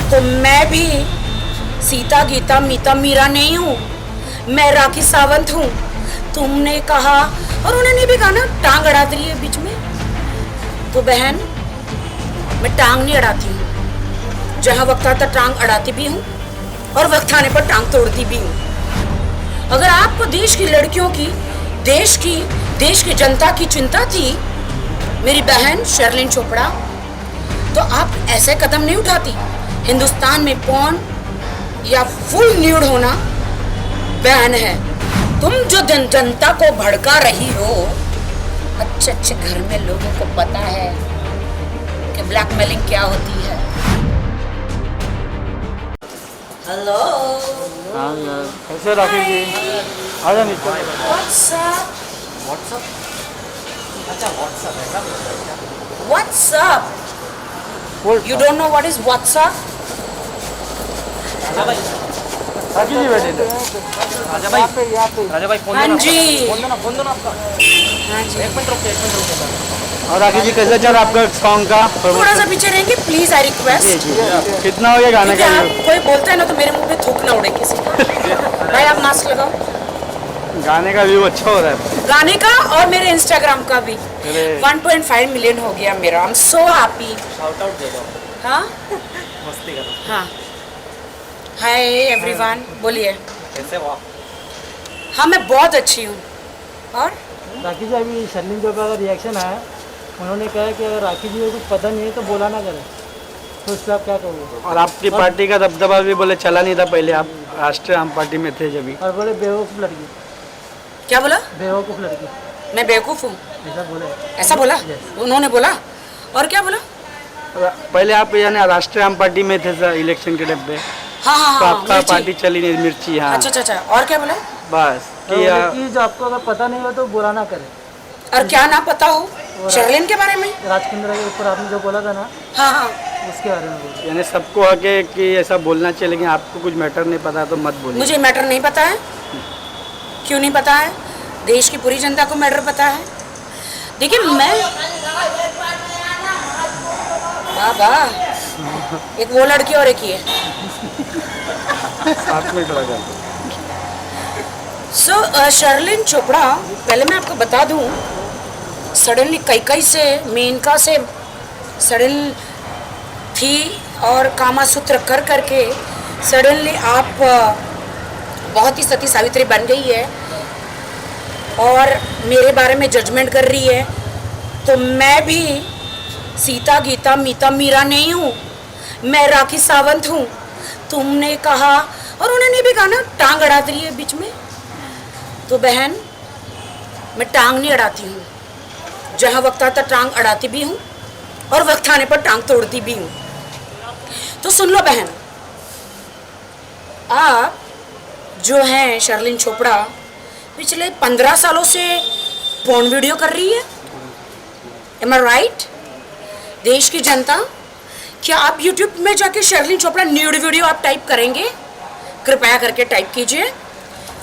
तो मैं भी सीता गीता मीता मीरा नहीं हूँ, मैं राखी सावंत हूँ। तुमने कहा और उन्होंने भी कहा ना टांग अड़ा रही है बीच में, तो बहन मैं टांग नहीं अड़ाती हूँ, जहाँ वक्त आता टांग अड़ाती भी हूँ और वक्त आने पर टांग तोड़ती भी हूँ। अगर आपको देश की लड़कियों की, देश की जनता की चिंता थी मेरी बहन शर्लिन चोपड़ा, तो आप ऐसे कदम नहीं उठाती। हिंदुस्तान में पॉर्न या फुल न्यूड होना बैन है। तुम जो जनता को भड़का रही हो, अच्छे अच्छे घर में लोगों को पता है कि ब्लैकमेलिंग क्या होती है। हेलो, हाँ यार, कैसे राखी जी? आ जाओ नीचे। व्हाट्सअप अच्छा व्हाट्सअप है क्या? WhatsApp you don't know what is WhatsApp? Raja भाई, राखी जी बैठे थे। राजा भाई, राजा भाई फोन हाँ दो ना, जी। फोन दो ना आपका। हाँ जी, एक मिनट रुकिए। और राखी जी कैसे चल आपका सॉन्ग का थोड़ा सा पीछे रहेंगे प्लीज, आई रिक्वेस्ट। कितना हो गया गाने क्योंकि का? आप कोई बोलता है ना तो मेरे मुंह पे थूक ना उड़े किसी का। भाई आप मास्क लगाओ। गाने का व्यू अच्छा हो रहा है। गाने का और मेरे इंस्टाग्राम का भी अरे 1.5 मिलियन हो गया मेरा। I am so happy. Shout out दे दो, हाँ मस्ती करो। हाँ, हाय एवरीवन, बोलिए। कैसे हो आप? हाँ मैं बहुत अच्छी हूँ। और राखी जी अभी शर्लिन चोपड़ा का रिएक्शन आया, उन्होंने कहा कि अगर राखी जी को कुछ पता नहीं है तो बोला ना करें, तो उस पर आप क्या कहोगे? और आपकी पार्टी का दबदबा भी बोले चला नहीं था पहले, आप राष्ट्रीय आम पार्टी में थे जब। और बोले बेवकूफ़ लड़की, क्या बोला? बेवकूफ़ लड़की, मैं बेवकूफ़ हूँ, ऐसा बोले। ऐसा बोला? उन्होंने बोला? और क्या बोला? पहले आप यानी राष्ट्रीय आम पार्टी में थे सर, इलेक्शन के डब्बे, हाँ हाँ तो हाँ, आपका मिर्ची। पार्टी चली नहीं, मिर्ची। हाँ अच्छा अच्छा अच्छा, और क्या बोला? बस तो कि बोले कि जो आपको अगर पता नहीं हो तो बोला ना करें। और क्या ना पता हो शर्लिन के बारे में? राजकुंद्रा के ऊपर आपने जो बोला था ना, हाँ हाँ, उसके बारे में बोले। यानी सबको हक है कि ऐसा बोलना चाहिए, लेकिन आपको कुछ मैटर नहीं पता तो मत बोलिए। मुझे मैटर नहीं पता है। क्यों नहीं पता है? देश की पूरी जनता को मैटर पता है। देखिए मैं वाह, एक वो लड़की और एक ये। साथ में खड़ा कर दो। सो शर्लिन चोपड़ा, पहले मैं आपको बता दूं, सडनली कई से मेनका से सडन थी और कामा सूत्र कर करके सडनली आप बहुत ही सती सावित्री बन गई है और मेरे बारे में जजमेंट कर रही है। तो मैं भी सीता गीता मीता मीरा नहीं हूँ, मैं राखी सावंत हूँ। तुमने कहा और उन्होंने भी कहा ना टांग अड़ा रही है बीच में, तो बहन मैं टांग नहीं अड़ाती हूँ, जहाँ वक्त आता टांग अड़ाती भी हूँ और वक्त आने पर टांग तोड़ती भी हूँ। तो सुन लो बहन, आप जो हैं शर्लिन चोपड़ा पिछले 15 सालों से पॉर्न वीडियो कर रही है। एम आई राइट? देश की जनता, क्या आप YouTube में जाके शर्लिन चोपड़ा न्यूड वीडियो आप टाइप करेंगे? कृपया करके टाइप कीजिए,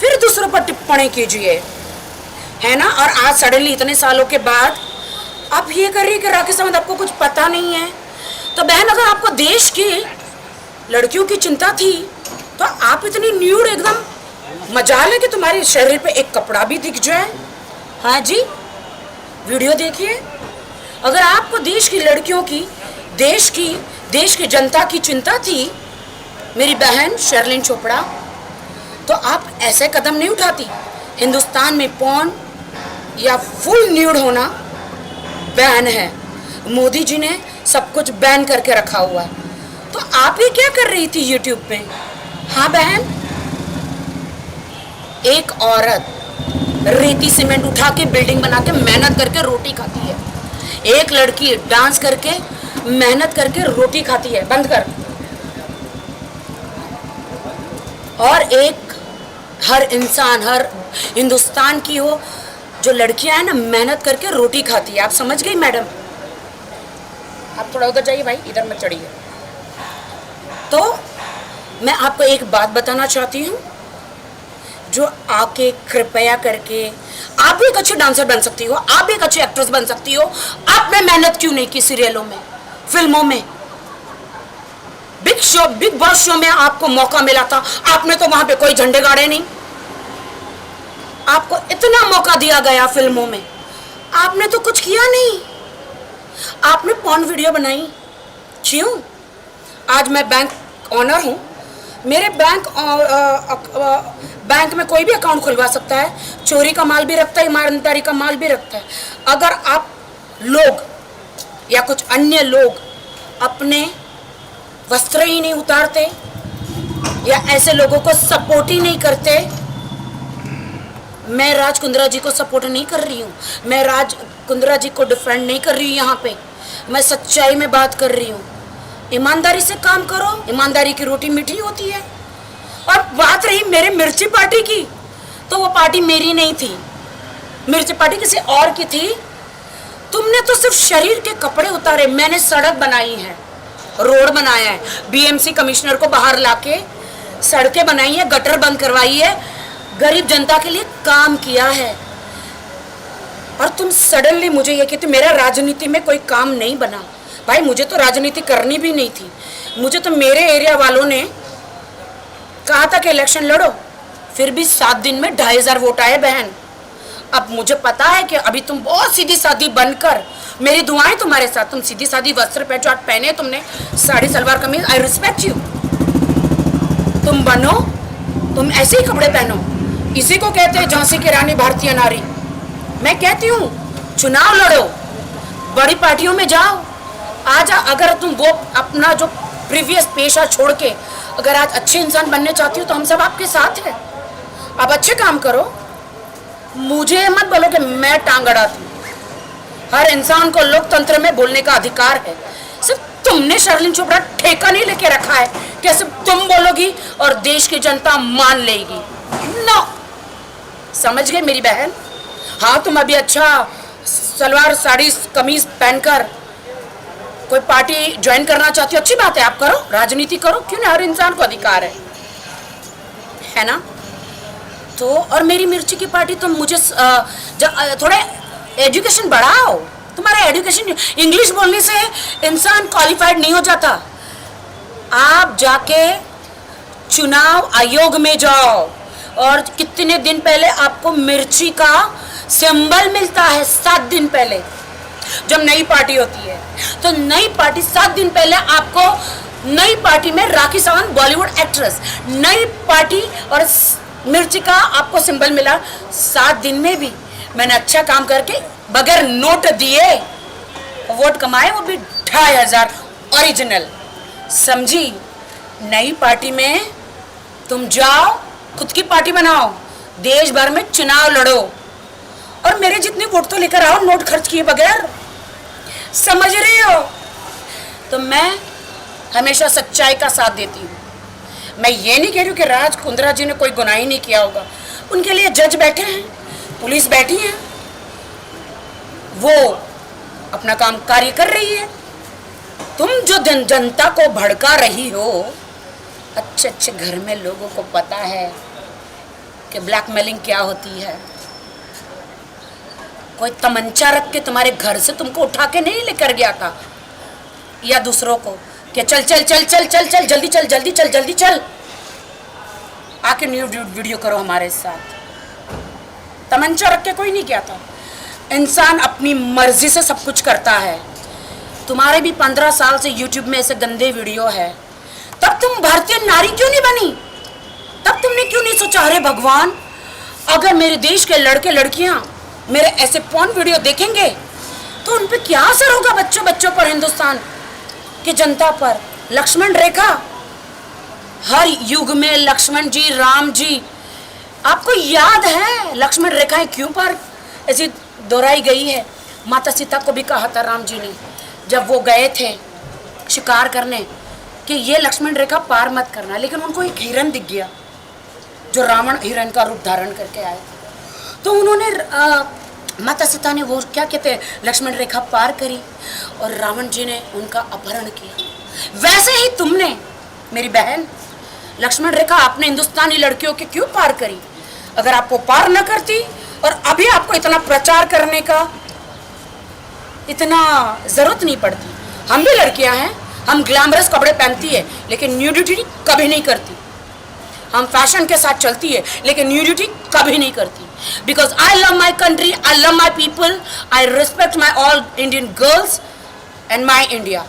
फिर दूसरों पर टिप्पणी कीजिए, है ना। और आज सडनली इतने सालों के बाद आप ये कर रही है कि राखी सावंत आपको कुछ पता नहीं है। तो बहन अगर आपको देश की लड़कियों की चिंता थी तो आप इतनी न्यूड एकदम, मजाल है कि तुम्हारे शरीर पे एक कपड़ा भी दिख जाए। हाँ जी, वीडियो देखिए। अगर आपको देश की लड़कियों की, देश की जनता की चिंता थी मेरी बहन शर्लिन चोपड़ा, तो आप ऐसे कदम नहीं उठाती। हिंदुस्तान में पॉर्न या फुल न्यूड होना बैन है। मोदी जी ने सब कुछ बैन करके रखा हुआ है। तो आप ये क्या कर रही थी YouTube पे? हाँ बहन, एक औरत रेती सीमेंट उठा के बिल्डिंग बना के मेहनत करके रोटी खाती है, एक लड़की डांस करके मेहनत करके रोटी खाती है, बंद कर। और एक हर इंसान, हर हिंदुस्तान की हो जो लड़कियां हैं ना, मेहनत करके रोटी खाती है। आप समझ गई मैडम? आप थोड़ा उधर जाइए भाई, इधर मत चढ़िए। तो मैं आपको एक बात बताना चाहती हूँ, जो आके कृपया करके, आप भी एक अच्छी डांसर बन सकती हो, आप भी एक अच्छी एक्ट्रेस बन सकती हो। आपने मेहनत क्यों नहीं की सीरियलों में, फिल्मों में? बिग बॉस शो में आपको मौका मिला था, आपने तो वहां पे कोई झंडे गाड़े नहीं। आपको इतना मौका दिया गया फिल्मों में, आपने तो कुछ किया नहीं। आपने पॉर्न वीडियो बनाई, क्यों? आज मैं बैंक ऑनर हूं, मेरे बैंक में कोई भी अकाउंट खुलवा सकता है, चोरी का माल भी रखता है, ईमानदारी का माल भी रखता है। अगर आप लोग या कुछ अन्य लोग अपने वस्त्र ही नहीं उतारते या ऐसे लोगों को सपोर्ट ही नहीं करते, मैं राज कुंद्रा जी को सपोर्ट नहीं कर रही हूँ, मैं राज कुंद्रा जी को डिफेंड नहीं कर रही हूँ। यहाँ पे मैं सच्चाई में बात कर रही हूँ। ईमानदारी से काम करो, ईमानदारी की रोटी मीठी होती है। और बात रही मेरे मिर्ची पार्टी की, तो वो पार्टी मेरी नहीं थी, मिर्ची पार्टी किसी और की थी। तुमने तो सिर्फ शरीर के कपड़े उतारे, मैंने सड़क बनाई है, रोड बनाया है, बीएमसी कमिश्नर को बाहर लाके सड़कें बनाई है, गटर बंद करवाई है, गरीब जनता के लिए काम किया है। और तुम सडनली मुझे ये कहते मेरा राजनीति में कोई काम नहीं बना। भाई मुझे तो राजनीति करनी भी नहीं थी, मुझे तो मेरे एरिया वालों ने कहा था कि इलेक्शन लड़ो, फिर भी 7 दिन में 2500 वोट आए बहन। अब मुझे पता है कि अभी तुम बहुत सीधी सादी बनकर, मेरी दुआएं तुम्हारे साथ, तुम सीधी सादी वस्त्र पहन, जो आज पहने तुमने sari salwar kameez, I respect you. तुम बनो, तुम ऐसे ही कपड़े पहनो, इसी को कहते हैं झांसी की रानी भारतीय नारी। मैं कहती हूँ चुनाव लड़ो, बड़ी पार्टियों में जाओ, आज अगर तुम वो अपना जो प्रीवियस पेशा छोड़ के अगर आज अच्छे इंसान बनने चाहती हो तो हम सब आपके साथ हैं। अब अच्छे काम करो, मुझे मत बोलो कि मैं टांग अड़ाती हूँ। हर इंसान को लोकतंत्र में बोलने का अधिकार है। सिर्फ तुमने शर्लिन चोपड़ा ठेका नहीं लेके रखा है कि सिर्फ तुम बोलोगी और देश की जनता मान लेगी। नो, समझ गए मेरी बहन? हाँ, तुम अभी अच्छा सलवार साड़ी कमीज पहनकर कोई पार्टी ज्वाइन करना चाहती हो, अच्छी बात है, आप करो, राजनीति करो, क्यों नहीं? हर इंसान को अधिकार है ना? तो और मेरी मिर्ची की पार्टी, तुम मुझे थोड़े एजुकेशन बढ़ाओ। तुम्हारा एजुकेशन, इंग्लिश बोलने से इंसान क्वालिफाइड नहीं हो जाता। आप जाके चुनाव आयोग में जाओ और कितने दिन पहले आपको मिर्ची का सिंबल मिलता है। 7 दिन पहले जब नई पार्टी होती है तो नई पार्टी 7 दिन पहले आपको, नई पार्टी में राखी सावंत बॉलीवुड एक्ट्रेस, नई पार्टी और मिर्ची का आपको सिंबल मिला। 7 दिन में भी मैंने अच्छा काम करके बगैर नोट दिए वोट कमाए, वो भी 2500 ओरिजिनल। समझी? नई पार्टी में तुम जाओ, खुद की पार्टी बनाओ, देश भर में चुनाव लड़ो और मेरे जितने वोट तो लेकर आओ, नोट खर्च किए बगैर। समझ रहे हो? तो मैं हमेशा सच्चाई का साथ देती हूँ। मैं ये नहीं कह रही हूँ कि राज कुंद्रा जी ने कोई गुनाह ही नहीं किया होगा, उनके लिए जज बैठे हैं, पुलिस बैठी है, वो अपना काम कार्य कर रही है। तुम जो जनता को भड़का रही हो, अच्छे अच्छे घर में लोगों को पता है कि ब्लैकमेलिंग क्या होती है। कोई तमंचा रख के तुम्हारे घर से तुमको उठा के नहीं लेकर गया था, या दूसरों को कि चल चल चल चल चल चल जल्दी चल जल्दी चल जल्दी चल, आके न्यू वीडियो करो हमारे साथ। तमंचा रख के कोई नहीं किया था। इंसान अपनी मर्जी से सब कुछ करता है। तुम्हारे भी 15 साल से यूट्यूब में ऐसे गंदे वीडियो है, तब तुम भारतीय नारी क्यों नहीं बनी? तब तुमने क्यों नहीं सोचा अरे भगवान, अगर मेरे देश के लड़के लड़कियां मेरे ऐसे पॉर्न वीडियो देखेंगे तो उन पे क्या असर होगा, बच्चों बच्चों पर, हिंदुस्तान की जनता पर। लक्ष्मण रेखा, हर युग में लक्ष्मण जी, राम जी, आपको याद है लक्ष्मण रेखाएं क्यों पर ऐसी दोहराई गई है? माता सीता को भी कहा था राम जी ने, जब वो गए थे शिकार करने, कि ये लक्ष्मण रेखा पार मत करना, लेकिन उनको एक हिरन दिख गया जो रावण हिरन का रूप धारण करके आया, तो उन्होंने माता सीता ने वो क्या कहते हैं लक्ष्मण रेखा पार करी और रावण जी ने उनका अपहरण किया। वैसे ही तुमने मेरी बहन लक्ष्मण रेखा आपने हिंदुस्तानी लड़कियों के क्यों पार करी? अगर आप वो पार न करती और अभी आपको इतना प्रचार करने का इतना जरूरत नहीं पड़ती। हम भी लड़कियां हैं, हम ग्लैमरस कपड़े पहनती है लेकिन न्यूडिटी कभी नहीं करती। हम फैशन के साथ चलती है लेकिन न्यूडिटी कभी नहीं करती। Because I love my country, I love my people, I respect my all Indian girls and my India.